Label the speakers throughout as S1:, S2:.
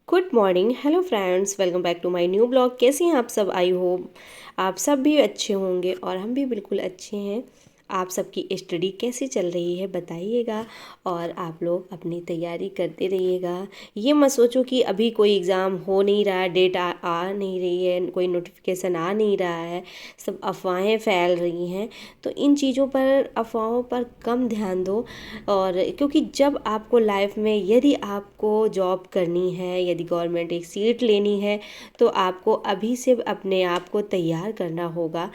S1: Good morning, hello friends, welcome back to my new blog. कैसे हैं आप सब? आई होप आप सब भी अच्छे होंगे और हम भी बिल्कुल अच्छे हैं। आप सबकी स्टडी कैसी चल रही है बताइएगा, और आप लोग अपनी तैयारी करते रहिएगा। ये मत सोचो कि अभी कोई एग्ज़ाम हो नहीं रहा है, डेट आ नहीं रही है, कोई नोटिफिकेशन आ नहीं रहा है, सब अफवाहें फैल रही हैं। तो इन चीज़ों पर, अफवाहों पर कम ध्यान दो। और क्योंकि जब आपको लाइफ में यदि आपको जॉब करनी है, यदि गवर्नमेंट एक सीट लेनी है, तो आपको अभी से अपने आप को तैयार करना होगा।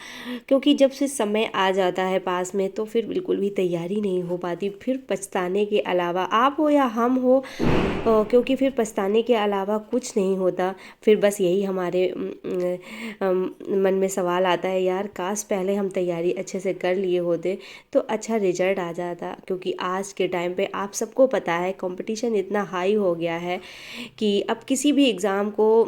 S1: क्योंकि जब से समय आ जाता है पास में, तो फिर बिल्कुल भी तैयारी नहीं हो पाती। फिर पछताने के अलावा, आप हो या हम हो, क्योंकि फिर पछताने के अलावा कुछ नहीं होता। फिर बस यही हमारे मन में सवाल आता है, यार काश पहले हम तैयारी अच्छे से कर लिए होते तो अच्छा रिजल्ट आ जाता। क्योंकि आज के टाइम पे आप सबको पता है कंपटीशन इतना हाई हो गया है कि अब किसी भी एग्ज़ाम को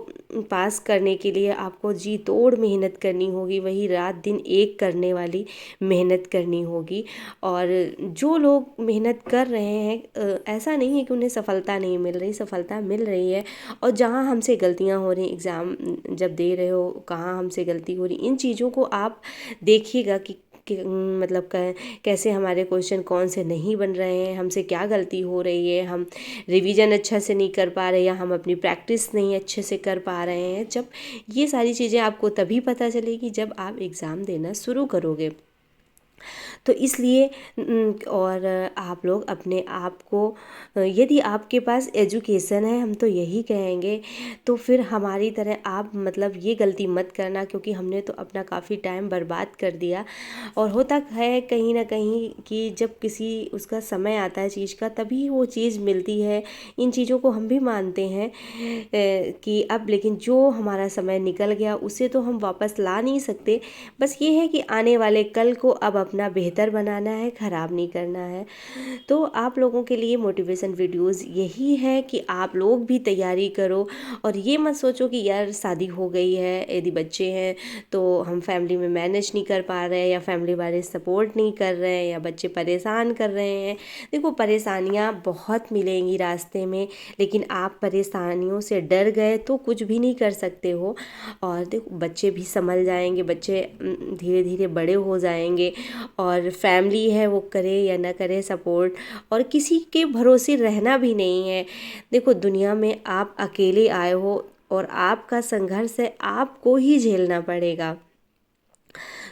S1: पास करने के लिए आपको जी तोड़ मेहनत करनी होगी, वही रात दिन एक करने वाली मेहनत करनी होगी। और जो लोग मेहनत कर रहे हैं, ऐसा नहीं है कि उन्हें सफलता नहीं मिल रही, सफलता मिल रही है। और जहाँ हमसे गलतियाँ हो रही, एग्ज़ाम जब दे रहे हो कहाँ हमसे गलती हो रही, इन चीज़ों को आप देखिएगा कि मतलब कैसे हमारे क्वेश्चन कौन से नहीं बन रहे हैं, हमसे क्या गलती हो रही है, हम रिवीजन अच्छा से नहीं कर पा रहे, या हम अपनी प्रैक्टिस नहीं अच्छे से कर पा रहे हैं। जब ये सारी चीज़ें आपको तभी पता चलेगी जब आप एग्ज़ाम देना शुरू करोगे। तो इसलिए और आप लोग अपने आप को, यदि आपके पास एजुकेशन है, हम तो यही कहेंगे, तो फिर हमारी तरह आप मतलब ये गलती मत करना। क्योंकि हमने तो अपना काफ़ी टाइम बर्बाद कर दिया। और होता है कहीं ना कहीं कि जब किसी उसका समय आता है चीज़ का, तभी वो चीज़ मिलती है। इन चीज़ों को हम भी मानते हैं कि अब, लेकिन जो हमारा समय निकल गया उसे तो हम वापस ला नहीं सकते। बस ये है कि आने वाले कल को अब अपना बेहतर बनाना है, ख़राब नहीं करना है। तो आप लोगों के लिए मोटिवेशन वीडियोस यही है कि आप लोग भी तैयारी करो। और ये मत सोचो कि यार शादी हो गई है, यदि बच्चे हैं तो हम फैमिली में मैनेज नहीं कर पा रहे हैं, या फैमिली वाले सपोर्ट नहीं कर रहे हैं, या बच्चे परेशान कर रहे हैं। देखो, परेशानियाँ बहुत मिलेंगी रास्ते में, लेकिन आप परेशानियों से डर गए तो कुछ भी नहीं कर सकते हो। और देखो, बच्चे भी संभल जाएंगे, बच्चे धीरे धीरे बड़े हो जाएंगे। और फैमिली है, वो करे या ना करे सपोर्ट, और किसी के भरोसे रहना भी नहीं है। देखो, दुनिया में आप अकेले आए हो और आपका संघर्ष है, आपको ही झेलना पड़ेगा।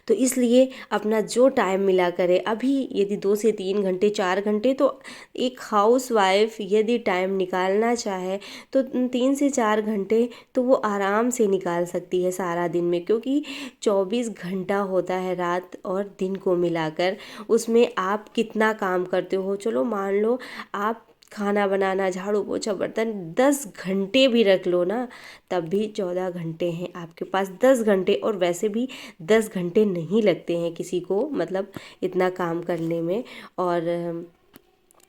S1: तो इसलिए अपना जो टाइम मिला करे, अभी यदि 2 से 3 घंटे 4 घंटे, तो एक हाउस वाइफ यदि टाइम निकालना चाहे तो 3 से 4 घंटे तो वो आराम से निकाल सकती है सारा दिन में। क्योंकि 24 घंटा होता है रात और दिन को मिलाकर, उसमें आप कितना काम करते हो। चलो मान लो आप खाना बनाना, झाड़ू पोछा, बर्तन 10 घंटे भी रख लो ना, तब भी 14 घंटे हैं आपके पास। 10 घंटे, और वैसे भी 10 घंटे नहीं लगते हैं किसी को, मतलब इतना काम करने में। और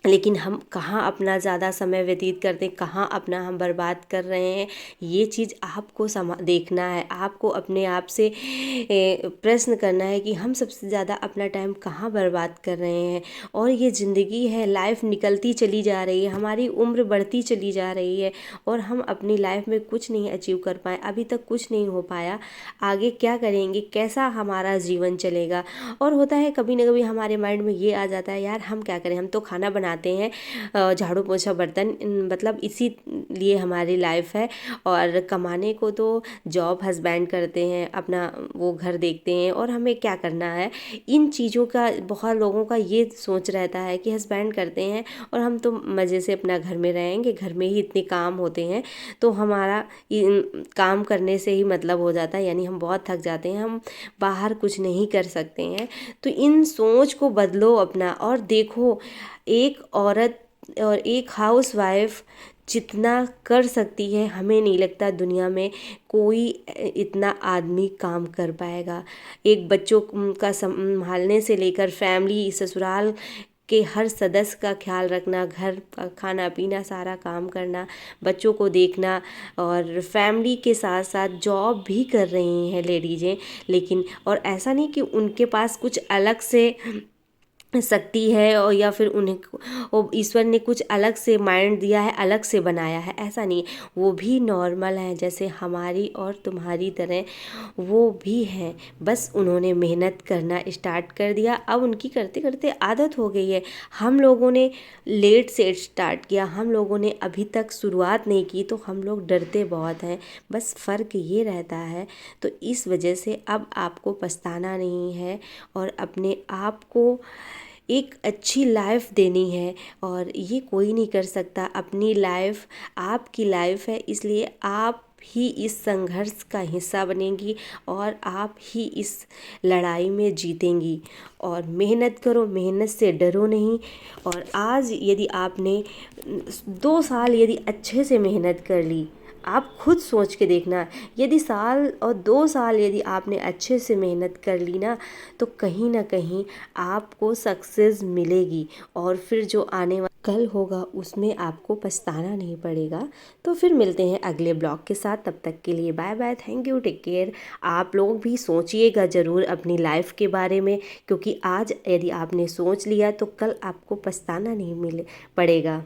S1: लेकिन हम कहाँ अपना ज़्यादा समय व्यतीत करते हैं, कहाँ अपना हम बर्बाद कर रहे हैं, ये चीज़ आपको देखना है। आपको अपने आप से प्रश्न करना है कि हम सबसे ज़्यादा अपना टाइम कहाँ बर्बाद कर रहे हैं। और ये ज़िंदगी है, लाइफ निकलती चली जा रही है, हमारी उम्र बढ़ती चली जा रही है, और हम अपनी लाइफ में कुछ नहीं अचीव कर पाए, अभी तक कुछ नहीं हो पाया। आगे क्या करेंगे, कैसा हमारा जीवन चलेगा। और होता है कभी ना कभी हमारे माइंड में ये आ जाता है, यार हम क्या करें, हम तो खाना बनाते हैं, झाड़ू पोछा बर्तन, मतलब इसी लिए हमारी लाइफ है। और कमाने को तो जॉब हस्बैंड करते हैं, अपना वो घर देखते हैं, और हमें क्या करना है। इन चीज़ों का बहुत लोगों का ये सोच रहता है कि हस्बैंड करते हैं और हम तो मज़े से अपना घर में रहेंगे, घर में ही इतने काम होते हैं, तो हमारा काम करने से ही मतलब हो जाता है, यानी हम बहुत थक जाते हैं, हम बाहर कुछ नहीं कर सकते हैं। तो इन सोच को बदलो अपना, और देखो, एक औरत और एक हाउस वाइफ जितना कर सकती है, हमें नहीं लगता दुनिया में कोई इतना आदमी काम कर पाएगा। एक बच्चों का संभालने से लेकर फैमिली, ससुराल के हर सदस्य का ख्याल रखना, घर का खाना पीना सारा काम करना, बच्चों को देखना, और फैमिली के साथ साथ जॉब भी कर रही हैं लेडीज़ें। लेकिन और ऐसा नहीं कि उनके पास कुछ अलग से शक्ति है, और या फिर उन्हें वो ईश्वर ने कुछ अलग से माइंड दिया है, अलग से बनाया है, ऐसा नहीं। वो भी नॉर्मल हैं जैसे हमारी और तुम्हारी तरह, वो भी हैं। बस उन्होंने मेहनत करना स्टार्ट कर दिया, अब उनकी करते करते आदत हो गई है। हम लोगों ने लेट से स्टार्ट किया, हम लोगों ने अभी तक शुरुआत नहीं की, तो हम लोग डरते बहुत हैं। बस फ़र्क ये रहता है। तो इस वजह से अब आपको पछताना नहीं है, और अपने आप को एक अच्छी लाइफ देनी है, और ये कोई नहीं कर सकता। अपनी लाइफ आपकी लाइफ है, इसलिए आप ही इस संघर्ष का हिस्सा बनेंगी, और आप ही इस लड़ाई में जीतेंगी। और मेहनत करो, मेहनत से डरो नहीं। और आज यदि आपने 2 साल यदि अच्छे से मेहनत कर ली, आप खुद सोच के देखना, यदि साल और 2 साल यदि आपने अच्छे से मेहनत कर ली ना, तो कहीं ना कहीं आपको सक्सेस मिलेगी, और फिर जो आने वाला कल होगा उसमें आपको पछताना नहीं पड़ेगा। तो फिर मिलते हैं अगले ब्लॉग के साथ, तब तक के लिए bye bye, thank you, take care. आप लोग भी सोचिएगा ज़रूर अपनी लाइफ के बारे में, क्योंकि आज यदि आपने सोच लिया तो कल आपको पछताना नहीं मिले पड़ेगा।